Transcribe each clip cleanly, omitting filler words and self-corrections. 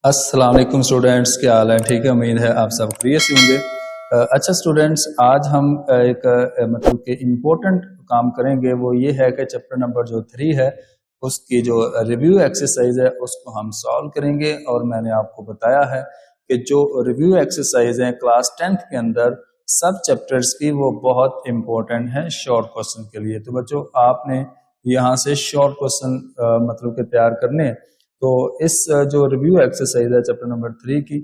अस्सलाम वालेकुम स्टूडेंट्स, क्या हाल है? ठीक है, उम्मीद है आप सब खैरियत से होंगे। अच्छा स्टूडेंट्स, आज हम एक मतलब कि इम्पोर्टेंट काम करेंगे। वो ये है कि चैप्टर नंबर जो 3 है उसकी जो रिव्यू एक्सरसाइज है उसको हम सॉल्व करेंगे। और मैंने आपको बताया है कि जो रिव्यू एक्सरसाइज है क्लास 10th के अंदर सब चैप्टर्स की वो बहुत इम्पोर्टेंट है शॉर्ट क्वेश्चन के लिए। तो बच्चों, आपने यहाँ से शॉर्ट क्वेश्चन मतलब के तैयार करने हैं। तो इस जो रिव्यू एक्सरसाइज है चैप्टर नंबर 3 की,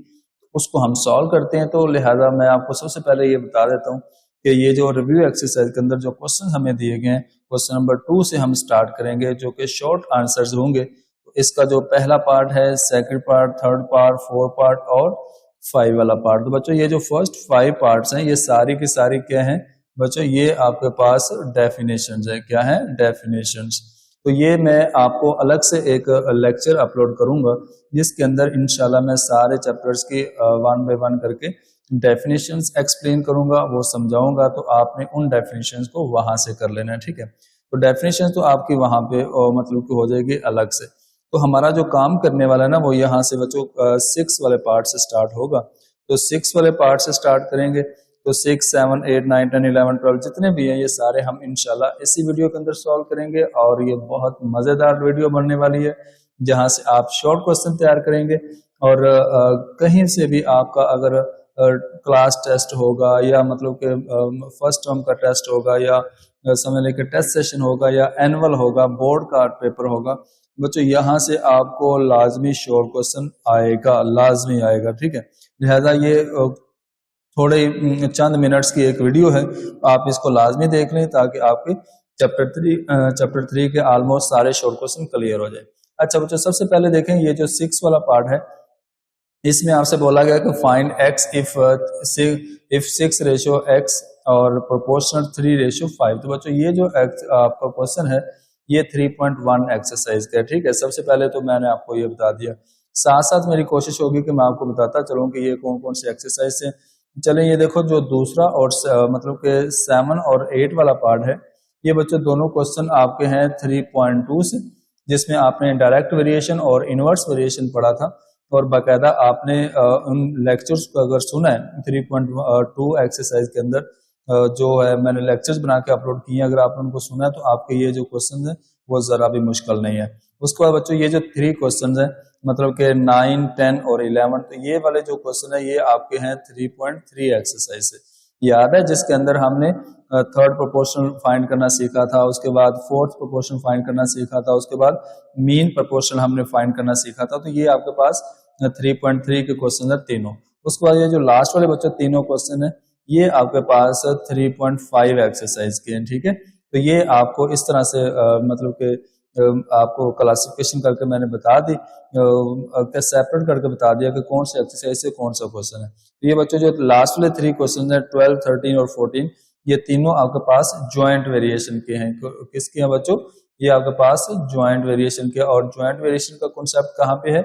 उसको हम सॉल्व करते हैं। तो लिहाजा मैं आपको सबसे पहले ये बता देता हूँ कि ये जो रिव्यू एक्सरसाइज के अंदर जो क्वेश्चन हमें दिए गए हैं, क्वेश्चन नंबर 2 से हम स्टार्ट करेंगे, जो कि शॉर्ट आंसर्स होंगे। तो इसका जो पहला पार्ट है, second part, third part, fourth part और 5 वाला पार्ट। तो बच्चों, ये जो फर्स्ट 5 पार्ट्स हैं ये सारी की सारी क्या हैं बच्चों? ये आपके पास डेफिनेशंस है। क्या है? डेफिनेशंस। तो ये मैं आपको अलग से एक लेक्चर अपलोड करूंगा जिसके अंदर इंशाल्लाह मैं सारे चैप्टर्स की वन बाय वन करके डेफिनेशंस एक्सप्लेन करूंगा, वो समझाऊंगा। तो आपने उन डेफिनेशंस को वहां से कर लेना है, ठीक है? तो डेफिनेशंस तो आपकी वहां पे मतलब कि हो जाएगी अलग से। तो हमारा जो काम करने वाला है ना, वो यहाँ से बच्चों 6 वाले पार्ट से स्टार्ट होगा। तो 6 वाले पार्ट से स्टार्ट करेंगे। तो 6, 7, 8, 9, 10, 11, 12 जितने भी हैं ये सारे हम इंशाल्लाह इसी वीडियो के अंदर सॉल्व करेंगे। और ये बहुत मज़ेदार वीडियो बनने वाली है जहां से आप शॉर्ट क्वेश्चन तैयार करेंगे। और कहीं से भी आपका अगर क्लास टेस्ट होगा या मतलब कि फर्स्ट टर्म का टेस्ट होगा या समझ लें कि टेस्ट सेशन होगा या एनुअल होगा, बोर्ड का पेपर होगा, बच्चों यहाँ से आपको लाजमी शॉर्ट क्वेश्चन आएगा, लाजमी आएगा, ठीक है? लिहाजा ये थोड़े चंद मिनट्स की एक वीडियो है, आप इसको लाजमी देख लें ताकि आपके चैप्टर 3 के ऑलमोस्ट सारे शॉर्ट क्वेश्चन क्लियर हो जाए। अच्छा बच्चों, सबसे पहले देखें ये जो 6 वाला पार्ट है, इसमें आपसे बोला गया कि find x if 6 ratio x और प्रोपोर्शनल 3 रेशियो 5। तो बच्चों, ये जो आपका क्वेश्चन है ये 3.1 एक्सरसाइज का है, ठीक है? सबसे पहले तो मैंने आपको ये बता दिया, साथ साथ मेरी कोशिश होगी कि मैं आपको बताता चलूँ कि ये कौन कौन सी एक्सरसाइज है। चलें, ये देखो जो दूसरा और मतलब के 7 और 8 वाला पार्ट है, ये बच्चों दोनों क्वेश्चन आपके हैं 3.2 से, जिसमें आपने डायरेक्ट वेरिएशन और इनवर्स वेरिएशन पढ़ा था। और बाकायदा आपने उन लेक्चर्स को अगर सुना है 3.2 एक्सरसाइज के अंदर जो है मैंने लेक्चर्स बना के अपलोड किए हैं, अगर आपने उनको सुना है तो आपके ये जो क्वेश्चन है वो जरा भी मुश्किल नहीं है। उसके बाद बच्चों ये जो 3 क्वेश्चन है मतलब के 9, 10 और 11, तो ये वाले जो क्वेश्चन है ये आपके हैं 3.3 एक्सरसाइज से। याद है जिसके अंदर हमने थर्ड प्रोपोर्शन फाइंड करना सीखा था, उसके बाद फोर्थ प्रोपोर्शन फाइंड करना सीखा था, उसके बाद मीन प्रोपोर्शन हमने फाइंड करना सीखा था। तो ये आपके पास 3.3 के क्वेश्चन है तीनों। उसके बाद ये जो लास्ट वाले बच्चों तीनों क्वेश्चन है ये आपके पास 3.5 एक्सरसाइज के हैं, ठीक है? तो ये आपको इस तरह से मतलब के आपको क्लासिफिकेशन करके मैंने बता दी, सेपरेट करके बता दिया कि कौन सा एक्सरसाइज से कौन सा क्वेश्चन है। तो ये बच्चों जो लास्ट वाले 3 क्वेश्चन है 12, 13 और 14, ये तीनों आपके पास ज्वाइंट वेरिएशन के हैं। किसके हैं बच्चों? ये आपके पास ज्वाइंट वेरिएशन के। और ज्वाइंट वेरिएशन का कॉन्सेप्ट कहाँ पे है?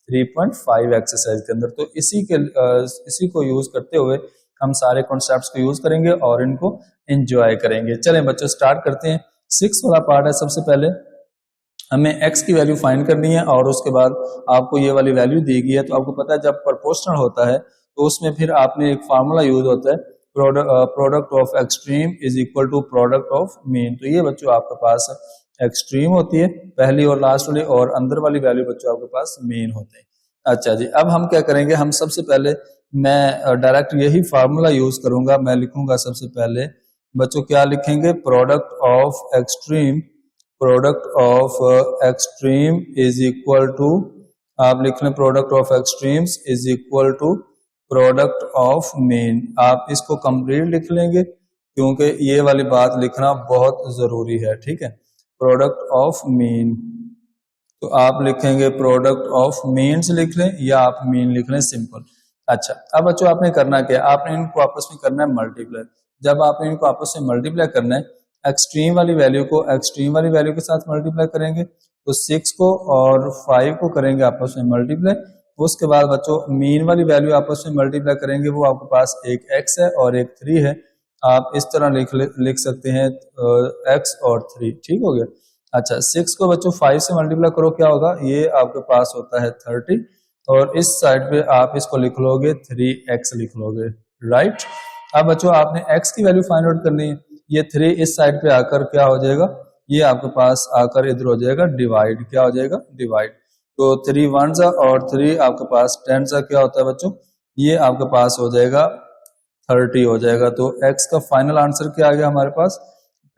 3.5 एक्सरसाइज के अंदर। तो इसी को यूज करते हुए हम सारे कॉन्सेप्ट्स को यूज करेंगे और इनको एंजॉय करेंगे। चलें बच्चों, स्टार्ट करते हैं। 6 वाला पार्ट है, सबसे पहले हमें x की वैल्यू फाइंड करनी है और उसके बाद आपको ये वाली वैल्यू दी गई है। तो आपको पता है जब प्रोपोर्शनल होता है तो उसमें फिर आपने एक फार्मूला यूज होता है, product of extreme is equal to product of mean. तो ये बच्चों आपके पास एक्सट्रीम होती है पहली और लास्ट वाली, और अंदर वाली वैल्यू बच्चों आपके पास मीन होते हैं। अच्छा जी, अब हम क्या करेंगे, हम सबसे पहले मैं डायरेक्ट यही फार्मूला यूज करूंगा। मैं लिखूंगा सबसे पहले बच्चों, क्या लिखेंगे? Product of extreme is equal to, आप लिख लें product of extremes is equal to product of mean. आप इसको कंप्लीट लिख लेंगे क्योंकि ये वाली बात लिखना बहुत जरूरी है, ठीक है? प्रोडक्ट ऑफ मीन, तो आप लिखेंगे प्रोडक्ट ऑफ मीन्स लिख लें या आप मीन लिख लें, सिंपल। अच्छा, अब बच्चों आपने करना क्या है? आपने इनको आपस में करना है मल्टीप्लाई। जब आपने इनको आपस में मल्टीप्लाई करना है, एक्सट्रीम वाली वैल्यू को एक्सट्रीम वाली वैल्यू के साथ मल्टीप्लाई करेंगे, तो 6 को और 5 को करेंगे आपस में मल्टीप्लाई। उसके बाद बच्चों मीन वाली वैल्यू आपस में मल्टीप्लाई करेंगे, वो आपके पास एक x है और एक 3 है। आप इस तरह लिख सकते हैं x और 3, ठीक हो गया? अच्छा, 6 को बच्चों 5 से मल्टीप्लाई करो, क्या होगा? ये आपके पास होता है 30। और इस साइड पे आप इसको लिख लोगे 3x लिख लोगे, राइट। अब बच्चों आपने x की वैल्यू फाइंड आउट करनी है। ये 3 इस साइड पे आकर क्या हो जाएगा, ये आपके पास आकर इधर हो जाएगा डिवाइड, क्या हो जाएगा डिवाइड। तो 3 1 जा और 3 आपके पास 10 जा क्या होता है बच्चों, ये आपके पास हो जाएगा 30 हो जाएगा। तो x का फाइनल आंसर क्या आ गया हमारे पास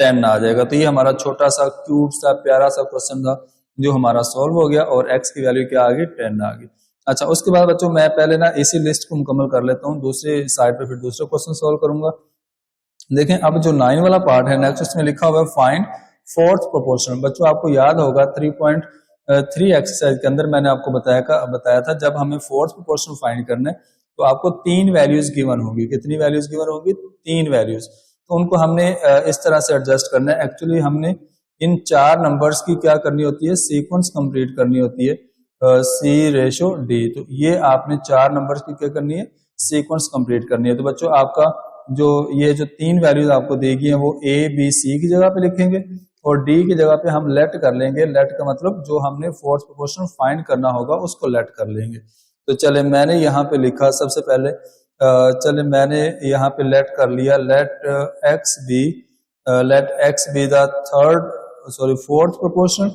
10 आ जाएगा। तो ये हमारा छोटा सा क्यूब सा प्यारा सा क्वेश्चन था जो हमारा सॉल्व हो गया और x की वैल्यू क्या आ गई 10 आ गई। अच्छा, उसके बाद बच्चों मैं पहले ना इसी लिस्ट को मुकम्मल कर लेता हूँ, दूसरे साइड पे फिर दूसरा क्वेश्चन सॉल्व करूंगा। देखें अब जो 9 वाला पार्ट है नेक्स्ट, उसमें लिखा हुआ है फाइंड फोर्थ प्रोपोर्शन। बच्चों आपको याद होगा 3.3 एक्सरसाइज के अंदर मैंने आपको बताया था जब हमें फोर्थ प्रोपोर्शन फाइंड करना है तो आपको 3 वैल्यूज गिवन होगी। कितनी वैल्यूज गिवन होगी, 3 वैल्यूज। तो उनको हमने इस तरह से एडजस्ट करना है। एक्चुअली हमने इन 4 नंबर्स की क्या करनी होती है, सीक्वेंस कंप्लीट करनी होती है, C/D। तो ये आपने 4 नंबर्स की क्या करनी है, सीक्वेंस कंप्लीट करनी है। तो बच्चों आपका जो ये जो 3 वैल्यूज आपको देगी हैं वो A B C की जगह पे लिखेंगे और D की जगह पे हम लेट कर लेंगे। लेट का मतलब जो हमने फोर्थ प्रोपोर्शन फाइंड करना होगा उसको लेट कर लेंगे। तो चले मैंने यहाँ पे लिखा सबसे पहले, चले मैंने यहाँ पे लेट कर लिया, let x be the fourth proportional.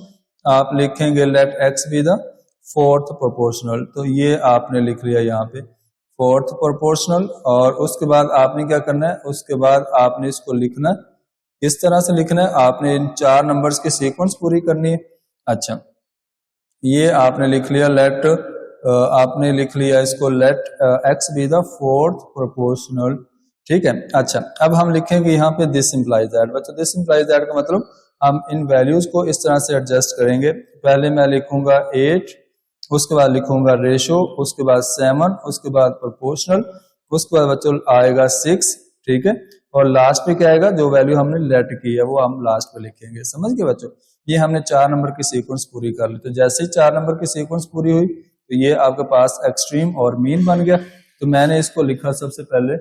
आप लिखेंगे let x be the fourth proportional. तो ये आपने लिख लिया यहाँ पे फोर्थ प्रोपोर्शनल। और उसके बाद आपने क्या करना है, उसके बाद आपने इसको लिखना है, इस तरह से लिखना है। आपने इन 4 नंबर्स की सीक्वेंस पूरी करनी है। अच्छा, ये आपने लिख लिया लेट, आपने लिख लिया इसको let x be the fourth proportional, ठीक है। अच्छा, अब हम लिखेंगे यहाँ पे दिस इंप्लाइज दैट। बच्चों दिस इंप्लाइज दैट का मतलब हम इन वैल्यूज को इस तरह से एडजस्ट करेंगे। पहले मैं लिखूंगा 8, उसके बाद लिखूंगा रेशो, उसके बाद 7, उसके बाद प्रोपोर्शनल, उसके बाद बच्चों आएगा 6, ठीक है। और लास्ट पे क्या आएगा, जो वैल्यू हमने लेट की है वो हम लास्ट पे लिखेंगे। समझ गए बच्चों, ये हमने 4 नंबर की सीक्वेंस पूरी कर ली। तो जैसे ही 4 नंबर की सीक्वेंस पूरी हुई तो ये आपके पास एक्सट्रीम और मीन बन गया। तो मैंने इसको लिखा, सबसे पहले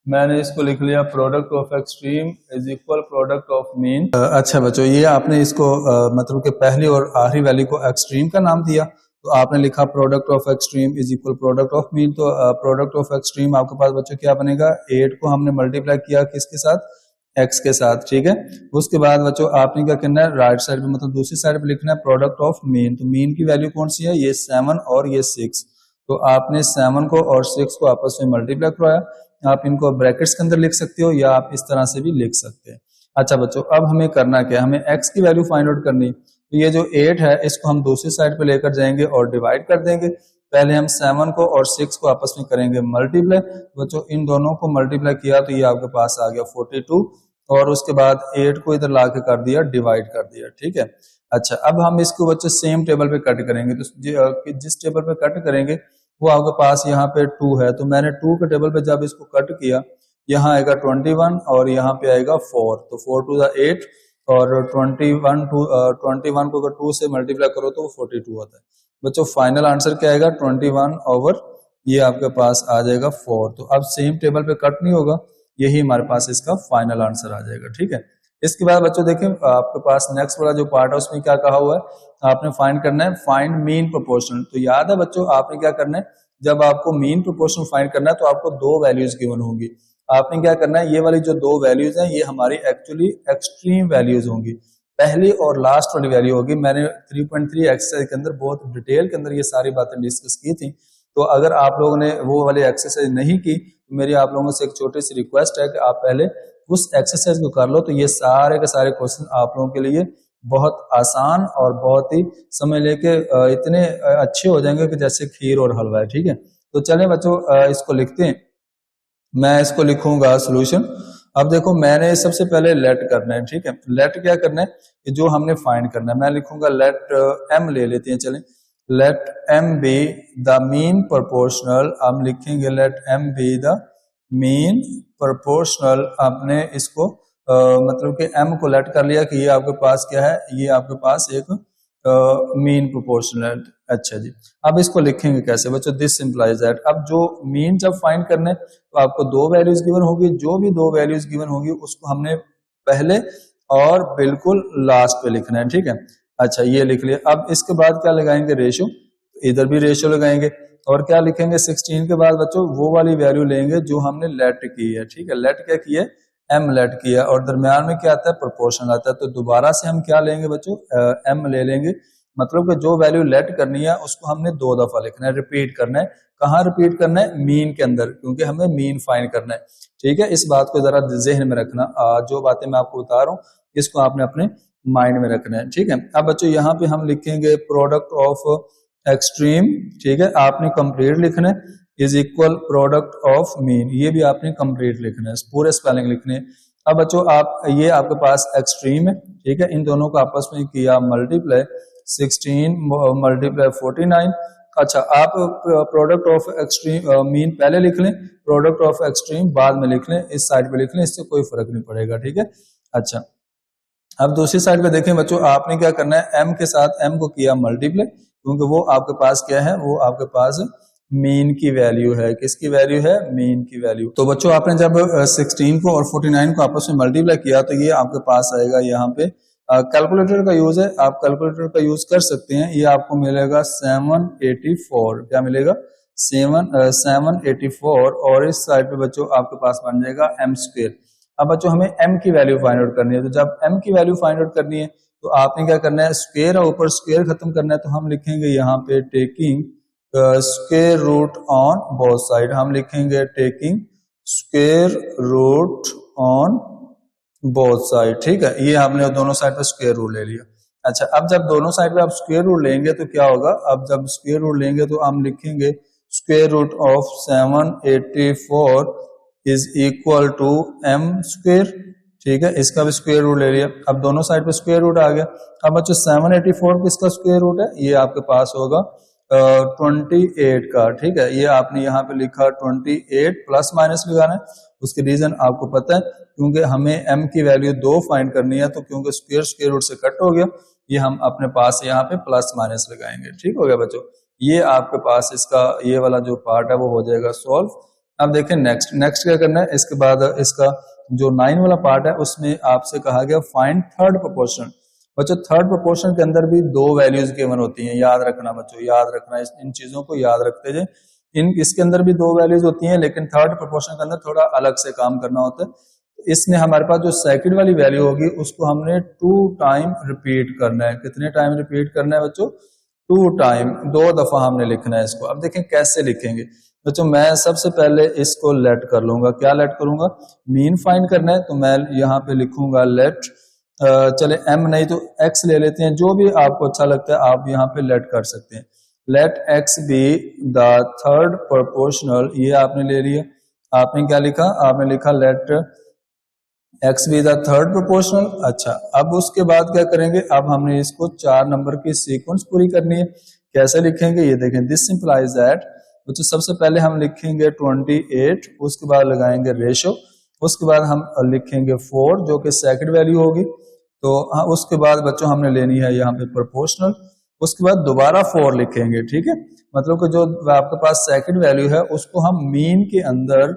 मैंने इसको लिख लिया product of extreme is equal product of mean. अच्छा बच्चों, ये आपने इसको मतलब कि पहली और आखिरी वैल्यू को एक्सट्रीम का नाम दिया, तो आपने लिखा product of extreme is equal product of mean. तो प्रोडक्ट ऑफ एक्सट्रीम आपके पास बच्चों क्या बनेगा, 8 को हमने मल्टीप्लाई किया किसके साथ, x के साथ, ठीक है। उसके बाद बच्चों आपने क्या करना है, राइट साइड पे मतलब दूसरी साइड पे लिखना है प्रोडक्ट ऑफ मीन। तो मीन की वैल्यू कौन सी है, ये 7 और ये 6। तो आपने 7 को और 6 को आपस में मल्टीप्लाई करवाया। आप इनको ब्रैकेट्स के अंदर लिख सकते हो या आप इस तरह से भी लिख सकते हैं। अच्छा बच्चों, अब हमें करना क्या है, हमें x की वैल्यू फाइंड आउट करनी। तो ये जो 8 है इसको हम दूसरी साइड पे लेकर जाएंगे और डिवाइड कर देंगे। पहले हम 7 को और 6 को आपस में करेंगे मल्टीप्लाई। बच्चों इन दोनों को मल्टीप्लाई किया तो ये आपके पास आ गया 42 और उसके बाद 8 को इधर ला के कर दिया, डिवाइड कर दिया, ठीक है। अच्छा, अब हम इसको बच्चों सेम टेबल पे कट करेंगे। तो जिस टेबल पे कट करेंगे वो आपके पास यहाँ पे 2 है। तो मैंने 2 के टेबल पे जब इसको कट किया, यहाँ आएगा 21 और यहाँ पे आएगा 4। तो 4 टू द 8 और 21 को अगर 2 से मल्टीप्लाई करो तो वो 42 होता है। बच्चों फाइनल आंसर क्या आएगा, 21 ओवर ये आपके पास आ जाएगा 4। तो अब सेम टेबल पे कट नहीं होगा, यही हमारे पास इसका फाइनल आंसर आ जाएगा, ठीक है। इसके बाद बच्चों देखें आपके पास नेक्स्ट वाला जो पार्ट है उसमें क्या कहा हुआ है, आपने फाइंड करना है फाइंड मीन प्रोपोर्शनल। तो याद है बच्चों आपने क्या करना है, जब आपको मीन प्रोपोर्शनल फाइंड करना है तो आपको 2 वैल्यूज गिवन होंगी। आपने क्या करना है, ये वाली जो 2 वैल्यूज हैं ये हमारी एक्चुअली एक्सट्रीम वैल्यूज होंगी। पहली और लास्ट वाली वैल्यू होगी। मैंने 3.3 एक्सरसाइज के अंदर बहुत डिटेल के अंदर ये सारी बातें डिस्कस की थी। तो अगर आप लोगों ने वो वाली एक्सरसाइज नहीं की तो मेरी आप लोगों से एक छोटी सी रिक्वेस्ट है कि आप पहले उस एक्सरसाइज को कर लो। तो ये सारे के सारे क्वेश्चन आप लोगों के लिए बहुत आसान और बहुत ही समय लेके इतने अच्छे हो जाएंगे कि जैसे खीर और हलवा है, ठीक है। तो चलें बच्चों इसको लिखते हैं। मैं इसको लिखूंगा सोल्यूशन। अब देखो मैंने सबसे पहले लेट करना है, ठीक है। लेट क्या करना है कि जो हमने फाइंड करना है, मैं लिखूंगा लेट m ले लेते हैं, चलें। Let m be the mean proportional. हम लिखेंगे let m be the mean proportional. आपने इसको मतलब कि m को लेट कर लिया कि ये आपके पास क्या है, ये आपके पास एक मीन प्रोपोर्शनल। अच्छा जी, अब इसको लिखेंगे कैसे बच्चों, दिस इंप्लाइज दैट। अब जो मीन जब फाइंड करने तो आपको 2 वैल्यूज गिवन होगी। जो भी 2 वैल्यूज गिवन होगी उसको हमने पहले और बिल्कुल लास्ट पे लिखना है, ठीक है। अच्छा ये लिख लिया। अब इसके बाद क्या लगाएंगे, रेशो। इधर भी रेशो लगाएंगे और क्या लिखेंगे 16 के बाद बच्चों वो वाली वैल्यू लेंगे जो हमने लेट की है, ठीक है। लेट क्या की है, एम लेट किया, और दरमियान में क्या आता है, प्रोपोर्शन आता है। तो दोबारा से हम क्या लेंगे बच्चों, एम ले लेंगे। मतलब कि जो वैल्यू लेट करनी है उसको हमने 2 दफा लिखना है, रिपीट करना है। कहाँ रिपीट करना है, मीन के अंदर, क्योंकि हमें मीन फाइंड करना है, ठीक है। इस बात को जरा जहन में रखना, जो बातें मैं आपको बता रहा हूँ इसको आपने अपने माइंड में रखना है, ठीक है। अब बच्चों यहाँ पे हम लिखेंगे प्रोडक्ट ऑफ एक्सट्रीम, ठीक है, आपने कंप्लीट लिखना है, is equal product of mean, ये भी आपने कंप्लीट लिखना है, पूरे स्पेलिंग लिखने हैं। अब बच्चों आप ये आपके पास एक्सट्रीम है, ठीक है, इन दोनों को आपस में किया मल्टीप्लाई, 16 मल्टीप्लाई 49। अच्छा, आप प्रोडक्ट ऑफ एक्सट्रीम मीन पहले लिख लें, प्रोडक्ट ऑफ एक्सट्रीम बाद में लिख लें, इस साइड पे लिख लें, इससे कोई फर्क नहीं पड़ेगा, ठीक है। अच्छा, अब दूसरी साइड पे देखें बच्चों, आपने क्या करना है, एम के साथ एम को किया मल्टीप्लाई, क्योंकि वो आपके पास क्या है, वो आपके पास मीन की वैल्यू है। किसकी वैल्यू है, मीन की वैल्यू। तो बच्चों आपने जब 16 को और 49 को आपस में मल्टीप्लाई किया तो ये आपके पास आएगा, यहाँ पे कैलकुलेटर का यूज है, आप कैलकुलेटर का यूज कर सकते हैं। ये आपको मिलेगा 784, क्या मिलेगा, 784, और इस साइड पे बच्चों आपके पास बन जाएगा एम स्क्वायर। अब बच्चों हमें m की वैल्यू फाइंड आउट करनी है, तो जब m की वैल्यू फाइंड आउट करनी है तो आपने क्या करना है, स्क्वायर और ऊपर स्क्वायर खत्म करना है। तो हम लिखेंगे यहाँ पे taking square root on both side, हम लिखेंगे taking square root on both side, ठीक है। ये हमने दोनों साइड पे स्क्वायर रूट ले लिया। अच्छा, अब जब दोनों साइड पे आप स्क्वायर रूट लेंगे तो क्या होगा, अब जब स्क्वायर रूट लेंगे तो हम लिखेंगे square root of 784 is equal to m square, ठीक है, इसका भी स्क्वायर रूट ले लिया। अब दोनों साइड पे स्क्वायर रूट आ गया। अब बच्चों 784 किसका स्क्वायर रूट है, ये आपके पास होगा 28 का, ठीक है। ये आपने यहाँ पे लिखा 28 प्लस माइनस लगाना है, उसकी रीजन आपको पता है, क्योंकि हमें m की वैल्यू 2 फाइंड करनी है, तो क्योंकि स्क्वायर स्क्वायर रूट से कट हो गया, ये हम अपने पास यहाँ पे प्लस माइनस लगाएंगे, ठीक हो गया बच्चों। ये आपके पास इसका ये वाला जो पार्ट है वो हो जाएगा सॉल्व। अब देखें नेक्स्ट क्या करना है, इसके बाद इसका जो 9 वाला पार्ट है उसमें आपसे कहा गया फाइंड थर्ड प्रोपोर्शन। बच्चों थर्ड प्रोपोर्शन के अंदर भी 2 वैल्यूज गिवन होती हैं, याद रखना बच्चों, याद रखना, इन चीजों को याद रखते जाए। इसके अंदर भी 2 वैल्यूज होती हैं, लेकिन थर्ड प्रोपोर्शन के अंदर थोड़ा अलग से काम करना होता है। इसमें हमारे पास जो सेकंड वाली वैल्यू होगी उसको हमने 2 टाइम रिपीट करना है। कितने टाइम रिपीट करना है बच्चों, 2 टाइम, 2 दफा हमने लिखना है इसको। अब देखें कैसे लिखेंगे बच्चों, मैं सबसे पहले इसको लेट कर लूंगा। क्या लेट करूंगा, मीन फाइंड करना है, तो मैं यहाँ पे लिखूंगा लेट, चले m नहीं तो x ले लेते हैं, जो भी आपको अच्छा लगता है आप यहाँ पे लेट कर सकते हैं। Let x be the third proportional, ये आपने ले लिया। आपने क्या लिखा, आपने लिखा let x be the third proportional. अच्छा, अब उसके बाद क्या करेंगे, अब हमने इसको 4 नंबर की सीक्वेंस पूरी करनी है। कैसे लिखेंगे ये देखें, दिस सिंप्लाइज दैट, तो सबसे पहले हम लिखेंगे 28, उसके बाद लगाएंगे रेशो, उसके बाद हम लिखेंगे 4 जो कि सेकंड वैल्यू होगी। तो हाँ, उसके बाद बच्चों हमने लेनी है यहाँ पे प्रोपोर्शनल, उसके बाद दोबारा 4 लिखेंगे, ठीक है। मतलब कि जो आपके पास सेकंड वैल्यू है उसको हम मीन के अंदर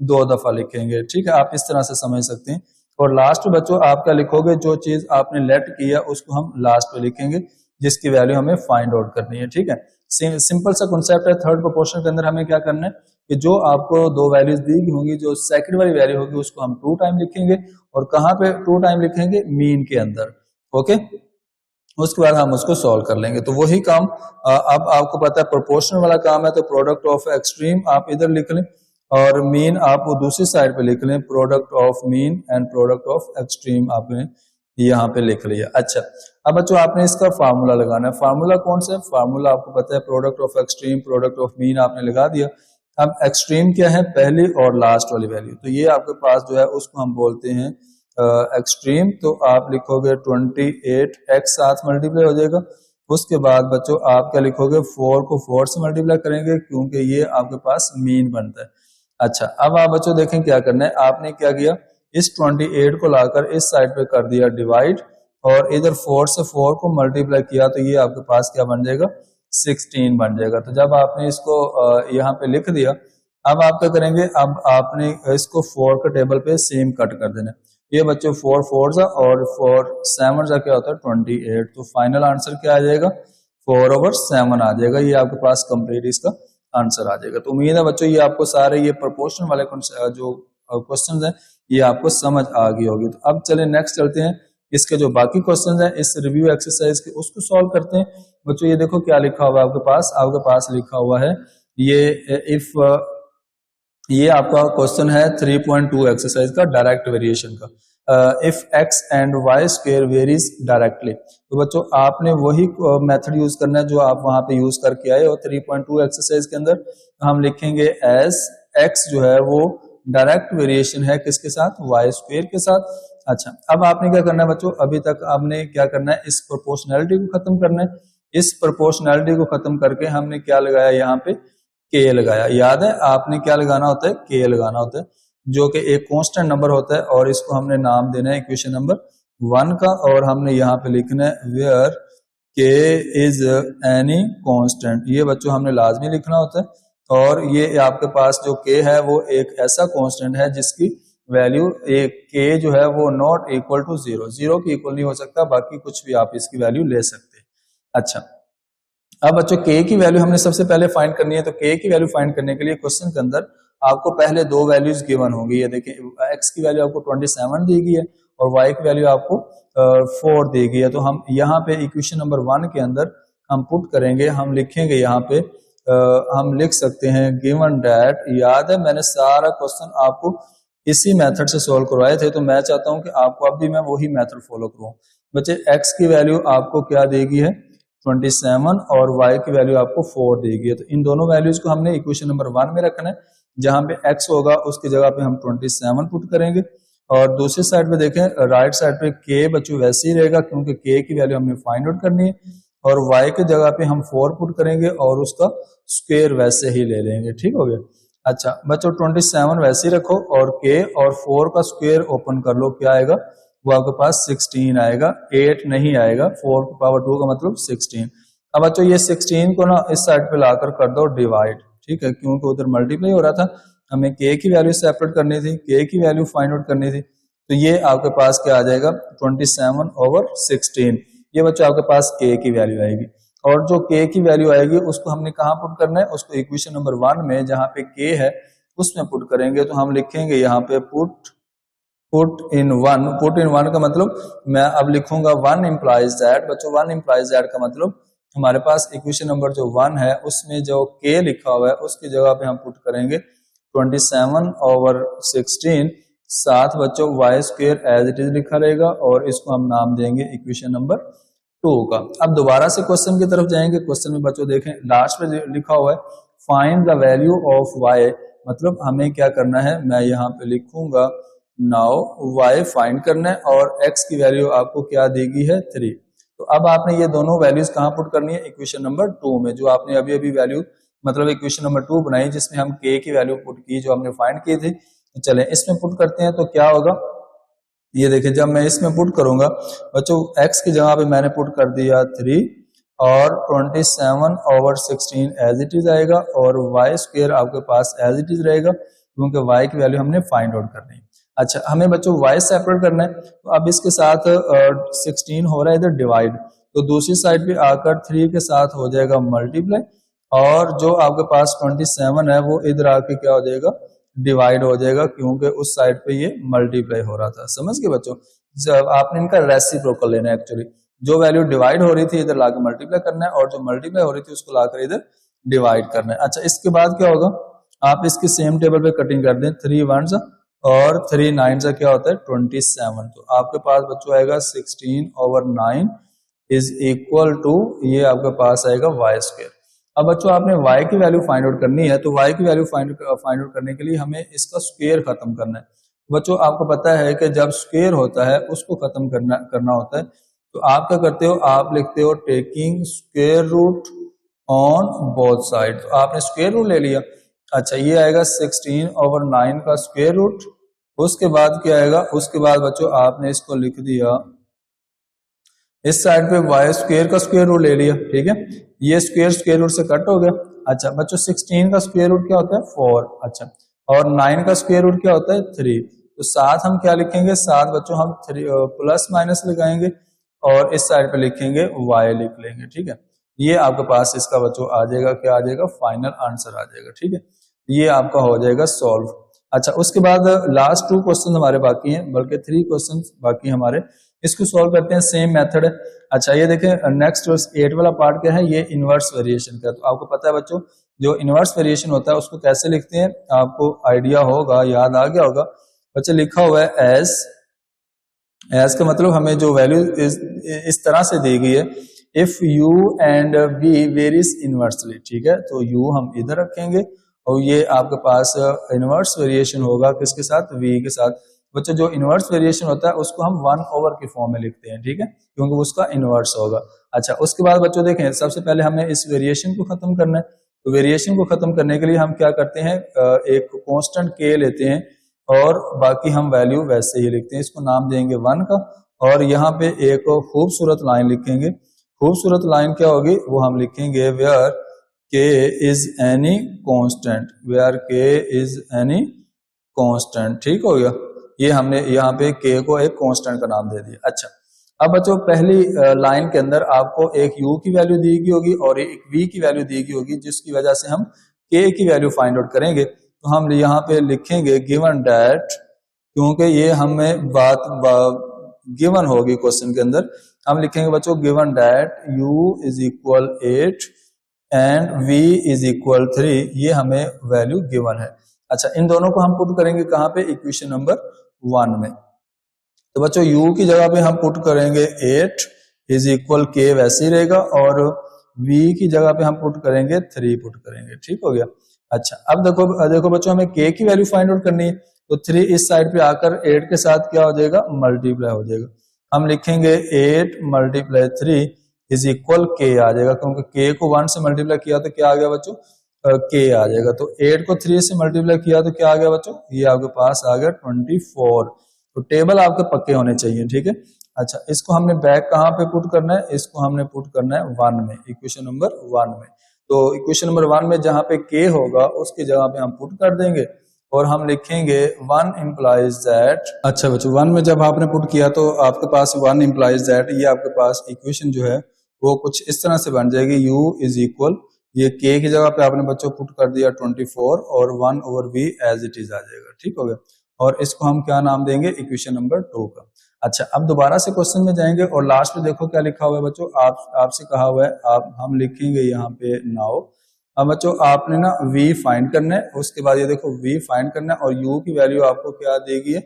2 दफा लिखेंगे, ठीक है। आप इस तरह से समझ सकते हैं। और लास्ट में बच्चों आप क्या लिखोगे, जो चीज आपने लेट किया उसको हम लास्ट में लिखेंगे, जिसकी वैल्यू हमें फाइंड आउट करनी है, ठीक है। सिंपल सा कॉन्सेप्ट है। थर्ड प्रोपोर्शन के अंदर हमें क्या करना है कि जो आपको 2 वैल्यूज दी गई होंगी, जो सेकंड वाली वैल्यू होगी उसको हम 2 टाइम लिखेंगे, और कहां पे 2 टाइम लिखेंगे, मीन के अंदर, ओके। उसके बाद हम उसको सॉल्व कर लेंगे। तो वही काम अब आपको पता है प्रोपोर्शनल वाला काम है, तो प्रोडक्ट ऑफ एक्सट्रीम आप इधर लिख लें और मीन आप वो दूसरी साइड पे लिख लें, product of mean and product of extreme आपने यहाँ पे लिख लिया। अच्छा, अब बच्चों आपने इसका फार्मूला लगाना है। फार्मूला कौन सा है, फार्मूला आपको पता है product of extreme product of mean आपने लगा दिया। अब एक्सट्रीम क्या है, पहली और लास्ट वाली वैल्यू, तो ये आपके पास जो है उसको हम बोलते हैं एक्सट्रीम। तो आप लिखोगे 28, x साथ मल्टीप्लाई हो जाएगा। उसके बाद बच्चों आप क्या लिखोगे, 4 को 4 से मल्टीप्लाई करेंगे, क्योंकि ये आपके पास मीन बनता है। अच्छा, अब आप बच्चों देखें क्या करना है, आपने क्या किया, इस 28 को लाकर इस साइड पे कर दिया डिवाइड, और इधर 4 से 4 को मल्टीप्लाई किया, तो ये आपके पास क्या बन जाएगा, 16 बन जाएगा। तो जब आपने इसको यहाँ पे लिख दिया, अब आप क्या करेंगे, अब आपने इसको 4 के टेबल पे सेम कट कर देना। ये बच्चों 4 4 और 4 7 क्या होता है 28। तो फाइनल आंसर क्या आ जाएगा, 4/7 आ जाएगा। ये आपके पास कंप्लीट इसका आंसर आ जाएगा। तो उम्मीद है बच्चों ये आपको सारे ये प्रोपोर्शन वाले जो क्वेश्चन हैं ये आपको समझ आ गई होगी। तो अब चले नेक्स्ट चलते हैं, इसके जो बाकी क्वेश्चन हैं इस रिव्यू एक्सरसाइज के उसको सॉल्व करते हैं। बच्चों ये देखो क्या लिखा हुआ है आपके पास लिखा हुआ है ये आपका क्वेश्चन है 3.2 एक्सरसाइज का डायरेक्ट वेरिएशन का। If x and y square varies directly, तो बच्चों आपने वही मेथड यूज करना है जो आप वहां पे यूज करके आए हो 3.2 एक्सरसाइज के अंदर। हम लिखेंगे एज x जो है वो डायरेक्ट वेरिएशन है किसके साथ, y स्क्वायर के साथ। अच्छा, अब आपने क्या करना है बच्चों, अभी तक आपने क्या करना है, इस प्रोपोर्शनैलिटी को खत्म करना है। इस प्रोपोर्शनैलिटी को खत्म करके हमने क्या लगाया, यहाँ पे के लगाया। याद है आपने क्या लगाना होता है, के लगाना होता है, जो कि एक कांस्टेंट नंबर होता है और इसको हमने नाम देना है इक्वेशन नंबर 1 का। और हमने यहाँ पे लिखना है वेयर के इज एनी कांस्टेंट, ये बच्चों हमने लाजमी लिखना होता है। और ये आपके पास जो के है वो एक ऐसा कांस्टेंट है जिसकी वैल्यू एक के जो है वो नॉट इक्वल टू 0, 0 की इक्वल नहीं हो सकता, बाकी कुछ भी आप इसकी वैल्यू ले सकते हैं। अच्छा, अब बच्चों के की वैल्यू हमने सबसे पहले फाइंड करनी है। तो के की वैल्यू फाइंड करने के लिए क्वेश्चन के अंदर आपको पहले दो वैल्यूज गिवन होंगी। ये देखिए x की वैल्यू आपको 27 दी गई है और y की वैल्यू आपको 4 दी गई है। तो हम यहाँ पे इक्वेशन नंबर 1 के अंदर हम पुट करेंगे, हम लिखेंगे यहाँ पे हम लिख सकते हैं गिवन डैट। याद है मैंने सारा क्वेश्चन आपको इसी मेथड से सोल्व करवाए थे, तो मैं चाहता हूं कि आपको अब भी मैं वही मेथड फॉलो करूं। बच्चे x की वैल्यू आपको क्या देगी है 27 और y की वैल्यू आपको 4 देगी है। तो इन दोनों वैल्यूज को हमने इक्वेशन नंबर 1 में रखना है। जहां पे x होगा उसकी जगह पे हम 27 पुट करेंगे और दूसरी साइड पे देखें राइट साइड पे k बच्चों वैसे ही रहेगा क्योंकि k की वैल्यू हमने फाइंड आउट करनी है और y की जगह पे हम 4 पुट करेंगे और उसका स्क्वायर वैसे ही ले लेंगे। ठीक हो गया। अच्छा बच्चों 27 वैसे ही रखो और k और 4 का स्क्वायर ओपन कर लो, क्या आएगा वो आपके पास 16 आएगा, 8 नहीं आएगा। 4 की पावर 2 का मतलब 16। अब बच्चों ये 16 को ना इस साइड पे लाकर कर दो डिवाइड, ठीक है, क्योंकि उधर मल्टीप्लाई हो रहा था, हमें k की वैल्यू सेपरेट करनी थी, k की वैल्यू फाइंड आउट करनी थी। तो ये आपके पास क्या आ जाएगा 27/16, ये बच्चों आपके पास k की वैल्यू आएगी। और जो k की वैल्यू आएगी उसको हमने कहाँ पुट करना है, उसको इक्वेशन नंबर 1 में जहां पे k है उसमें पुट करेंगे। तो हम लिखेंगे यहाँ पे पुट इन वन का मतलब मैं अब लिखूंगा 1 implies that। बच्चों 1 implies that का मतलब हमारे पास इक्वेशन नंबर जो 1 है उसमें जो k लिखा हुआ है उसकी जगह पे हम पुट करेंगे 27/16, साथ बच्चों y square as it is लिखा रहेगा और इसको हम नाम देंगे इक्वेशन नंबर 2 का। अब दोबारा से क्वेश्चन की तरफ जाएंगे। क्वेश्चन में बच्चों देखें लास्ट पे लिखा हुआ है find the value of y, मतलब हमें क्या करना है, मैं यहाँ पे लिखूंगा नाउ y फाइंड करना है और x की वैल्यू आपको क्या देगी है 3। तो अब आपने ये दोनों वैल्यूज कहाँ पुट करनी है, इक्वेशन नंबर 2 में, जो आपने अभी अभी वैल्यू मतलब इक्वेशन नंबर 2 बनाई जिसमें हम k की वैल्यू पुट की जो हमने फाइंड की थी। तो चलें इसमें पुट करते हैं। तो क्या होगा ये देखिए, जब मैं इसमें पुट करूंगा बच्चों x की जगह पे मैंने पुट कर दिया 3 और 27/16 एज इट इज आएगा और y स्क्वायर आपके पास एज इट इज रहेगा क्योंकि y की वैल्यू हमने फाइंड आउट करनी है। अच्छा हमें बच्चों y सेपरेट करना है, तो अब इसके साथ 16 हो रहा है इधर डिवाइड, तो दूसरी साइड पे आकर 3 के साथ हो जाएगा मल्टीप्लाई और जो आपके पास 27 है वो इधर आके क्या हो जाएगा डिवाइड हो जाएगा क्योंकि उस साइड पे ये मल्टीप्लाई हो रहा था। समझ गए बच्चों, जब आपने इनका रेसिप्रोकल लेना है, एक्चुअली जो वैल्यू डिवाइड हो रही थी इधर लाकर मल्टीप्लाई करना है और जो मल्टीप्लाई हो रही थी उसको लाकर इधर डिवाइड करना है। अच्छा इसके बाद क्या होगा, आप इसकी सेम टेबल पे कटिंग कर दें, 3 1s और 3 9s क्या होता है 27। तो आपके पास बच्चों आएगा 16/9 इज इक्वल टू ये आपके पास आएगा y स्क्वायर। अब बच्चों आपने y की वैल्यू फाइंड आउट करनी है, तो y की वैल्यू फाइंड आउट करने के लिए हमें इसका स्क्वायर खत्म करना है। बच्चों आपको पता है कि जब स्क्वायर होता है उसको खत्म करना होता है, तो आप क्या करते हो, आप लिखते हो taking square root on both side. तो आपने स्क्वायर रूट ले लिया। अच्छा ये आएगा 16/9 का स्क्वायर रूट। उसके बाद क्या आएगा, उसके बाद बच्चों आपने इसको लिख दिया इस साइड पे y स्क्वायर का स्क्वायर रूट ले लिया, ठीक है, ये स्क्वायर रूट से कट हो गया। अच्छा बच्चों 16 का स्क्वायर रूट क्या होता है 4, अच्छा और 9 का स्क्वायर रूट क्या होता है 3। तो साथ हम क्या लिखेंगे, साथ बच्चों हम प्लस माइनस लगाएंगे और इस साइड पे लिखेंगे y लिख लेंगे, ठीक है। ये आपके पास इसका बच्चों आ जाएगा, क्या आ जाएगा, फाइनल आंसर आ जाएगा। ठीक है, ये आपका हो जाएगा सॉल्व। अच्छा, उसके बाद लास्ट 2 क्वेश्चन हमारे बाकी हैं, बल्कि 3 क्वेश्चन बाकी हमारे, इसको सॉल्व करते हैं। सेम मेथड है। अच्छा, ये देखें नेक्स्ट 8 वाला पार्ट क्या है, ये इनवर्स वेरिएशन का। तो आपको पता है बच्चों, जो इनवर्स वेरिएशन होता है उसको कैसे लिखते हैं, आपको आइडिया होगा, याद आ गया होगा बच्चे। लिखा हुआ है एज का मतलब हमें जो वैल्यू इस तरह से दी गई है, if u and v varies inversely. ठीक है, तो u हम इधर रखेंगे और ये आपके पास इनवर्स वेरिएशन होगा किसके साथ, v के साथ। बच्चों जो इनवर्स वेरिएशन होता है उसको हम 1/, की फॉर्म में लिखते हैं। ठीक है, क्योंकि उसका इनवर्स होगा। अच्छा, उसके बाद बच्चों देखें, सबसे पहले हमें इस वेरिएशन को खत्म करना है। तो वेरिएशन को खत्म करने के लिए हम क्या करते हैं, एक कांस्टेंट k लेते हैं और बाकी हम वैल्यू वैसे ही लिखते हैं। इसको नाम देंगे 1 का, और यहाँ पे एक खूबसूरत लाइन लिखेंगे। खूबसूरत लाइन क्या होगी, वो हम लिखेंगे where k is any constant, where k is any constant. ठीक हो गया, ये हमने यहाँ पे k को एक कांस्टेंट का नाम दे दिया। अच्छा, अब बच्चों पहली लाइन के अंदर आपको एक u की वैल्यू दी गई होगी और एक v की वैल्यू दी गई होगी, जिसकी वजह से हम k की वैल्यू फाइंड आउट करेंगे। तो हम यहाँ पे लिखेंगे गिवन डैट, क्योंकि ये हमें गिवन होगी क्वेश्चन के अंदर, हम लिखेंगे बच्चों given that u is equal 8 and v is equal 3, ये हमें वैल्यू गिवन है। अच्छा, इन दोनों को हम पुट करेंगे कहाँ पे, इक्वेशन नंबर 1 में। तो बच्चों u की जगह पे हम पुट करेंगे 8 इज इक्वल k, वैसे ही रहेगा, और v की जगह पे हम पुट करेंगे 3 पुट करेंगे। ठीक हो गया। अच्छा, अब देखो बच्चों, हमें k की वैल्यू फाइंड आउट करनी है। तो 3 इस साइड पे आकर 8 के साथ क्या हो जाएगा, मल्टीप्लाई हो जाएगा। हम लिखेंगे 8 × 3 इज इक्वल k आ जाएगा, क्योंकि k को 1 से मल्टीप्लाई किया तो क्या आ गया बच्चों, k आ जाएगा। तो 8 को 3 से मल्टीप्लाई किया तो क्या आ गया बच्चों, ये आपके पास आ गया 24। तो टेबल आपके पक्के होने चाहिए। ठीक है। अच्छा, इसको हमने बैक कहाँ पे पुट करना है, इसको हमने पुट करना है 1 में, इक्वेशन नंबर 1 में। तो इक्वेशन नंबर 1 में जहाँ पे k होगा उसकी जगह पे हम पुट कर देंगे और हम लिखेंगे 1 implies that। अच्छा बच्चों, 1 में जब आपने पुट किया तो आपके पास 1 implies that, ये आपके पास इक्वेशन जो है वो कुछ इस तरह से बन जाएगी, u इज इक्वल, ये k की जगह पे आपने बच्चों पुट कर दिया 24 और 1/v एज इट इज आ जाएगा। ठीक हो गया, और इसको हम क्या नाम देंगे, इक्वेशन नंबर 2 का। अच्छा, अब दोबारा से क्वेश्चन में जाएंगे और लास्ट में देखो क्या लिखा हुआ है बच्चों, आपसे कहा हुआ है हम लिखेंगे यहाँ पे नाउ। अब बच्चों आपने ना v फाइंड करना है, उसके बाद ये देखो v फाइंड करना है और u की वैल्यू आपको क्या देगी है,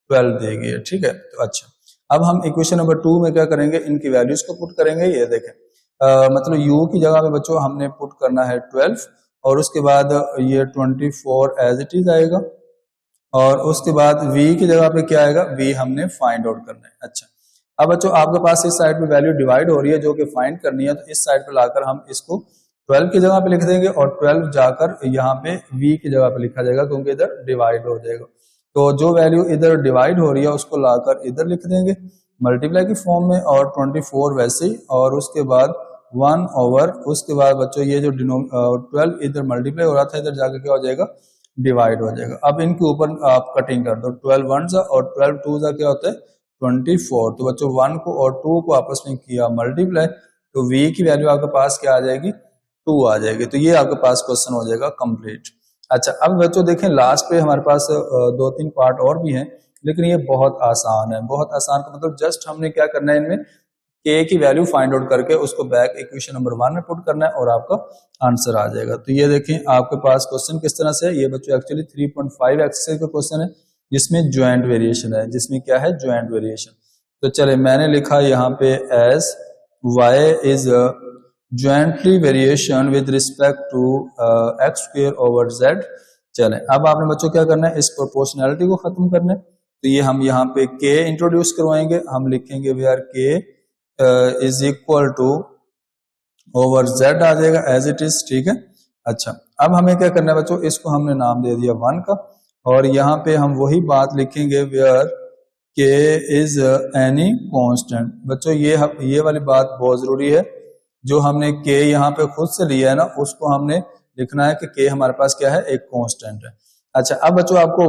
12 देगी है। ठीक है। तो अच्छा, अब हम इक्वेशन नंबर 2 में क्या करेंगे, इनकी वैल्यूज को पुट करेंगे। ये देखें मतलब u की जगह पे बच्चों हमने पुट करना है 12 और उसके बाद ये 24 एज इट इज आएगा, और उसके बाद v की जगह पे क्या आएगा, v हमने फाइंड आउट करना है। अच्छा, अब बच्चों आपके पास इस साइड पे वैल्यू डिवाइड हो रही है जो कि फाइंड करनी है, तो इस साइड पे लाकर हम इसको 12 की जगह पे लिख देंगे और 12 जाकर यहाँ पे v की जगह पे लिखा जाएगा, क्योंकि इधर डिवाइड हो जाएगा। तो जो वैल्यू इधर डिवाइड हो रही है उसको लाकर इधर लिख देंगे मल्टीप्लाई की फॉर्म में, और 24 वैसे ही, और उसके बाद 1 ओवर, उसके बाद बच्चों ये जो 12 इधर मल्टीप्लाई हो रहा था, इधर जाकर क्या हो जाएगा, डिवाइड हो जाएगा। अब इनके ऊपर आप कटिंग कर दो, 12 1 और 12 2 क्या होता है 24। तो बच्चों 1 को और 2 को आपस में किया मल्टीप्लाई, तो v की वैल्यू आपके पास क्या आ जाएगी, 2 आ जाएगी। तो ये आपके पास क्वेश्चन हो जाएगा कंप्लीट। अच्छा, अब बच्चों देखें लास्ट पे हमारे पास 2-3 पार्ट और भी हैं, लेकिन ये बहुत आसान है। बहुत आसान का मतलब जस्ट हमने क्या करना है, इनमें k की वैल्यू फाइंड आउट करके उसको बैक इक्वेशन नंबर 1 में पुट करना है और आपका आंसर आ जाएगा। तो ये देखें आपके पास क्वेश्चन किस तरह से है। ये बच्चों एक्चुअली 3.5 एक्सरसाइज का क्वेश्चन है, जिसमें ज्वाइंट वेरिएशन है, जिसमें क्या है, ज्वाइंट वेरिएशन। तो चले, मैंने लिखा यहाँ पे as y is jointly variation with respect to x² over z। चले, अब आपने बच्चों क्या करना है, इस प्रोपोर्शनैलिटी को खत्म करना है। तो ये हम यहाँ पे k इंट्रोड्यूस करवाएंगे, हम लिखेंगे where k is equal to over z आ जाएगा एज इट इज। ठीक है। अच्छा, अब हमें क्या करना है बच्चों, इसको हमने नाम दे दिया 1 का, और यहाँ पे हम वही बात लिखेंगे where k is any constant. बच्चों ये वाली बात बहुत जरूरी है, जो हमने k यहाँ पे खुद से लिया है ना, उसको हमने लिखना है कि k हमारे पास क्या है, एक कांस्टेंट है। अच्छा, अब बच्चों आपको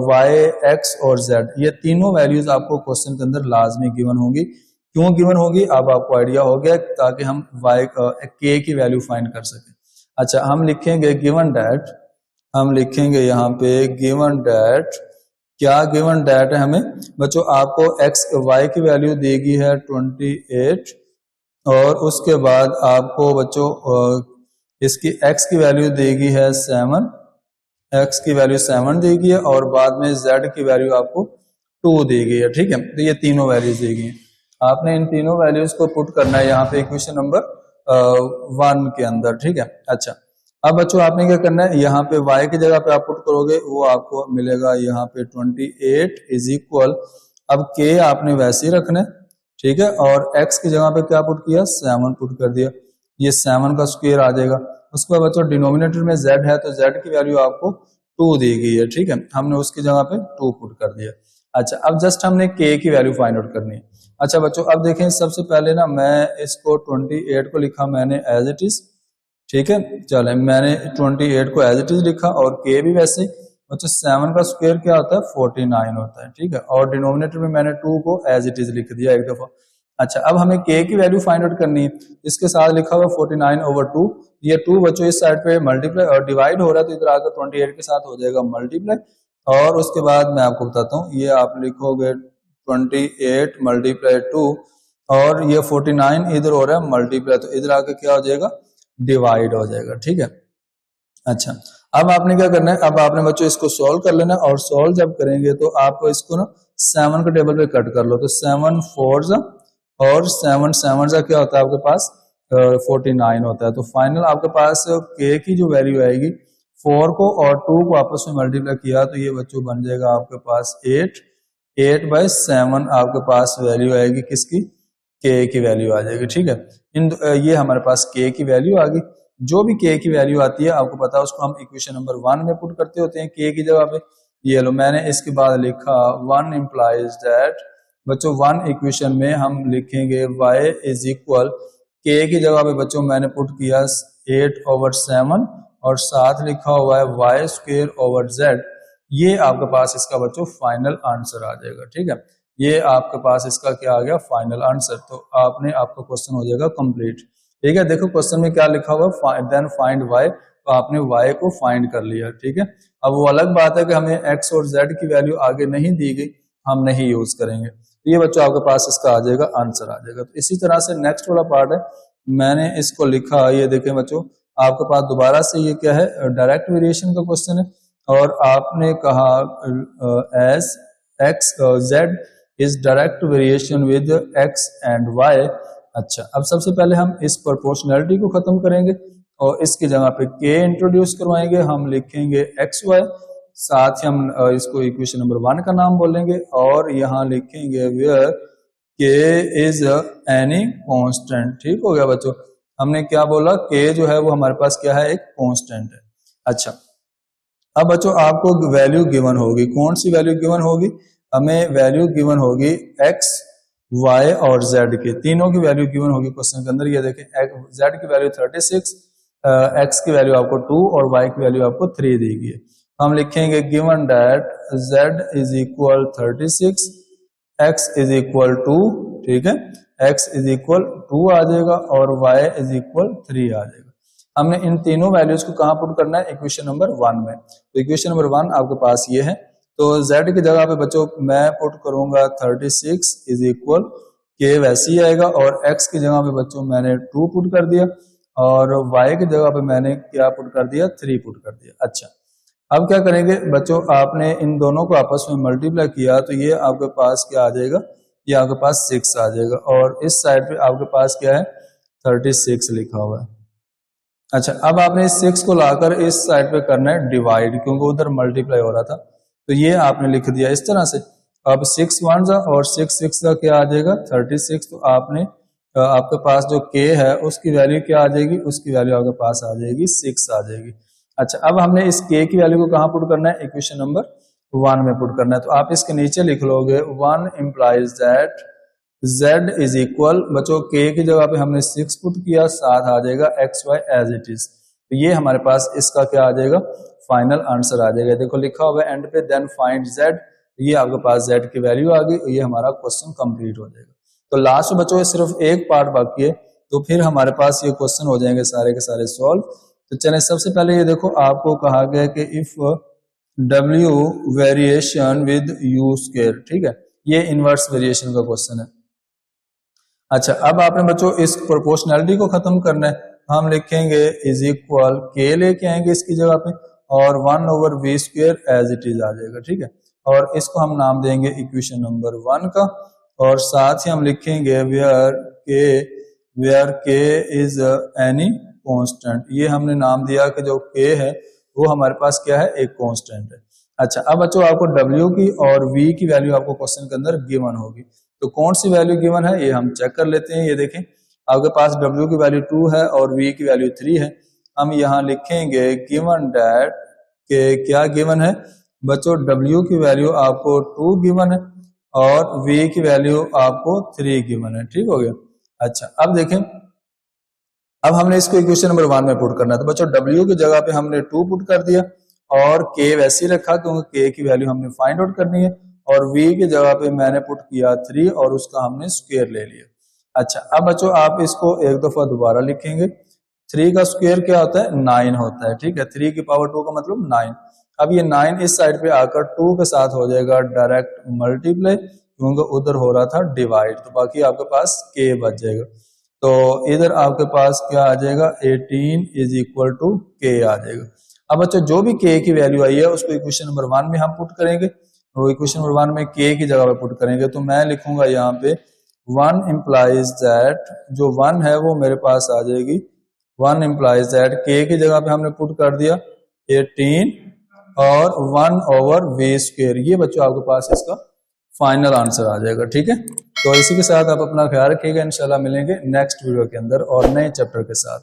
y, x और z ये तीनों वैल्यूज आपको क्वेश्चन के अंदर लाजमी गिवन होंगी। क्यों गिवन होगी अब आपको आइडिया हो गया, ताकि हम y के की वैल्यू फाइंड कर सकें। अच्छा, हम लिखेंगे गिवन डैट, हम लिखेंगे यहाँ पे गिवन डैट, क्या गिवन डैट है हमें बच्चों, आपको x y की वैल्यू देगी है 28 और उसके बाद आपको बच्चों इसकी x की वैल्यू देगी है 7, x की वैल्यू 7 देगी है और बाद में z की वैल्यू आपको 2 दी गई है। ठीक है, तो ये तीनों वैल्यूज दी गई हैं, आपने इन तीनों वैल्यूज को पुट करना है यहाँ पे इक्वेशन नंबर 1 के अंदर। ठीक है, अच्छा अब बच्चों आपने क्या करना है, यहाँ पे y की जगह पे आप पुट करोगे, वो आपको मिलेगा यहाँ पे 28 इज इक्वल, अब k आपने वैसे ही रखना है, ठीक है, और x की जगह पे क्या पुट किया, 7 पुट कर दिया, ये 7 का स्क्वायर आ जाएगा। उसके बाद बच्चों डिनोमिनेटर में z है तो z की वैल्यू आपको 2 दी गई है, ठीक है, हमने उसकी जगह पे 2 पुट कर दिया। अच्छा, अब जस्ट हमने k की वैल्यू फाइंड आउट करनी है। अच्छा बच्चों, अब देखें सबसे पहले ना मैं इसको 28 को लिखा मैंने एज इट इज, ठीक है, चले मैंने 28 को एज इट इज लिखा और k भी वैसे, बच्चों 7 का स्क्वायर क्या होता है 49 होता है, ठीक है, और डिनोमिनेटर में मैंने 2 को एज इट इज लिख दिया एक दफा। अच्छा, अब हमें k की वैल्यू फाइंड आउट करनी है, इसके साथ लिखा हुआ 49/2, ये 2 बच्चों इस साइड पे मल्टीप्लाई और डिवाइड हो रहा है तो इधर आकर 28 के साथ हो जाएगा मल्टीप्लाई, और उसके बाद मैं आपको बताता हूँ, ये आप लिखोगे 28 × 2 और ये 49 इधर हो रहा है मल्टीप्लाई, तो इधर आकर क्या हो जाएगा डिवाइड हो जाएगा, ठीक है। अच्छा, अब आपने क्या करना है, अब आपने बच्चों इसको सॉल्व कर लेना, और सॉल्व जब करेंगे तो आप इसको ना 7 के टेबल पे कट कर लो, तो 7 4 जा और 7 7 जा क्या होता है आपके पास 49 होता है, तो फाइनल आपके पास k की जो वैल्यू आएगी 4 को और 2 को आपस में मल्टीप्लाई किया तो ये बच्चों बन जाएगा आपके पास 8/7 आपके पास वैल्यू आएगी किसकी, k की वैल्यू आ जाएगी, ठीक है। ये हमारे पास k की वैल्यू आ गई। जो भी k की वैल्यू आती है आपको पता है उसको हम इक्वेशन नंबर 1 में पुट करते होते हैं k की जगह पे। ये लो मैंने इसके बाद लिखा 1 इम्प्लाइज दैट, बच्चों 1 इक्वेशन में हम लिखेंगे y इज इक्वल, k की जगह पे बच्चों मैंने पुट किया 8/7 और साथ लिखा हुआ है y² z, ये आपके पास इसका बच्चों फाइनल आंसर आ जाएगा, ठीक है, ये आपके पास इसका क्या आ गया फाइनल आंसर, तो आपका क्वेश्चन हो जाएगा कंप्लीट, ठीक है। देखो क्वेश्चन में क्या लिखा हुआ, देन फाइंड y, तो आपने y को फाइंड कर लिया, ठीक है। अब वो अलग बात है कि हमें x और z की वैल्यू आगे नहीं दी गई, हम नहीं यूज करेंगे, तो ये बच्चों आपके पास इसका आ जाएगा आंसर आ जाएगा। तो इसी तरह से नेक्स्ट वाला पार्ट है, मैंने इसको लिखा, ये देखें बच्चों आपके पास दोबारा से ये क्या है डायरेक्ट वेरिएशन का क्वेश्चन है, और आपने कहा as x z is direct variation with x and y। अच्छा, अब सबसे पहले हम इस प्रोपोर्शनैलिटी को खत्म करेंगे और इसकी जगह पे k इंट्रोड्यूस करवाएंगे, हम लिखेंगे xy, साथ ही हम इसको इक्वेशन नंबर 1 का नाम बोलेंगे और यहाँ लिखेंगे where k is any constant, ठीक हो गया बच्चों, हमने क्या बोला k जो है वो हमारे पास क्या है एक कांस्टेंट है। अच्छा, अब बच्चों आपको वैल्यू गिवन होगी, कौन सी वैल्यू गिवन होगी, हमें वैल्यू गिवन होगी x y और z के, तीनों की वैल्यू गिवन होगी क्वेश्चन के अंदर। ये देखें z की वैल्यू 36, x की वैल्यू आपको 2 और y की वैल्यू आपको 3 दी गई है। हम लिखेंगे given that z is equal 36, x is equal 2, ठीक है, x इज इक्वल 2 आ जाएगा और y इज इक्वल 3 आ जाएगा। हमने इन तीनों वैल्यूज को कहां पुट करना है, इक्वेशन नंबर 1 में, तो इक्वेशन नंबर 1 आपके पास ये है, तो z की जगह पे बच्चों मैं पुट करूंगा 36 इज इक्वल k वैसे ही आएगा, और x की जगह पे बच्चों मैंने 2 पुट कर दिया और y की जगह पे मैंने क्या पुट कर दिया 3 पुट कर दिया। अच्छा, अब क्या करेंगे बच्चों, आपने इन दोनों को आपस में मल्टीप्लाई किया तो ये आपके पास क्या आ जाएगा, ये आपके पास 6 आ जाएगा, और इस साइड पे आपके पास क्या है 36 लिखा हुआ है। अच्छा, अब आपने इस 6 को लाकर इस साइड पे करना है डिवाइड, क्योंकि उधर मल्टीप्लाई हो रहा था, तो ये आपने लिख दिया इस तरह से। अब 6 1 जा और 6 6 का क्या आ जाएगा 36, तो आपने आपके पास जो k है उसकी वैल्यू क्या आ जाएगी, उसकी वैल्यू आपके पास आ जाएगी 6 आ जाएगी। अच्छा, अब हमने इस k की वैल्यू को कहाँ पुट करना है, इक्वेशन नंबर 1 में पुट करना है, तो आप इसके नीचे लिख लोगे 1 implies that z is equal, बच्चों k की जगह पे हमने 6 पुट किया, साथ आ जाएगा xy एज इट इज, तो ये हमारे पास इसका क्या आ जाएगा फाइनल आंसर आ जाएगा। देखो लिखा हुआ है एंड पे देन फाइंड z, ये आपके पास z की वैल्यू आ गई, ये हमारा क्वेश्चन कंप्लीट हो जाएगा। तो लास्ट बच्चों में सिर्फ एक पार्ट बाकी है, तो फिर हमारे पास ये क्वेश्चन हो जाएंगे सारे के सारे सॉल्व। तो चलिए सबसे पहले ये देखो, आपको कहा गया कि if W variation with U square, ठीक है, ये इनवर्स वेरिएशन का क्वेश्चन है। अच्छा, अब आपने बच्चों इस प्रोपोर्शनैलिटी को खत्म करना है, हम लिखेंगे इज इक्वल के लेके आएंगे इसकी जगह पे, और 1/v square as it is आ जाएगा, ठीक है। और इसको हम नाम देंगे इक्वेशन नंबर 1 का, और साथ ही हम लिखेंगे वेयर के इज एनी कांस्टेंट। ये हमने नाम दिया कि जो के है वो हमारे पास क्या है, एक कांस्टेंट है। अच्छा, अब बच्चों आपको W की और V की वैल्यू आपको क्वेश्चन के अंदर गिवन होगी, तो कौन सी वैल्यू गिवन है ये हम चेक कर लेते हैं। ये देखें, आपके पास W की वैल्यू 2 है और V की वैल्यू 3 है। हम यहाँ लिखेंगे गिवन डैट के क्या गिवन है बच्चों, W की वैल्यू आपको 2 गिवन है और V की वैल्यू आपको 3 गिवन है, ठीक हो गया। अच्छा, अब देखें, अब हमने इसको इक्वेशन नंबर 1 में पुट करना है, तो बच्चों W की जगह पे हमने 2 पुट कर दिया और K वैसे ही रखा क्योंकि K की वैल्यू हमने फाइंड आउट करनी है, और V की जगह पे मैंने पुट किया 3 और उसका हमने स्क्वायर ले लिया। अच्छा, अब बच्चों आप इसको एक दफा दोबारा लिखेंगे, 3 का स्क्वायर क्या होता है, 9 होता है, ठीक है, 3 की पावर 2 का मतलब 9। अब ये 9 इस साइड पे आकर 2 के साथ हो जाएगा डायरेक्ट मल्टीप्लाई, क्योंकि उधर हो रहा था डिवाइड, तो बाकी आपके पास K बच जाएगा। तो इधर आपके पास क्या आ जाएगा, 18 इज इक्वल टू K आ जाएगा। अब बच्चों जो भी K की वैल्यू आई है उसको इक्वेशन नंबर 1 में हम पुट करेंगे, तो इक्वेशन नंबर 1 में K की जगह पे पुट करेंगे, तो मैं लिखूंगा यहाँ पे 1 इम्प्लाइज दैट, जो 1 है वो मेरे पास आ जाएगी, 1 इम्प्लाइज दैट K की जगह पे हमने पुट कर दिया 18 और 1/v स्क्वायर। ये बच्चों आपके पास इसका फाइनल आंसर आ जाएगा, ठीक है। तो इसी के साथ आप अपना ख्याल रखिएगा, इंशाल्लाह मिलेंगे नेक्स्ट वीडियो के अंदर और नए चैप्टर के साथ।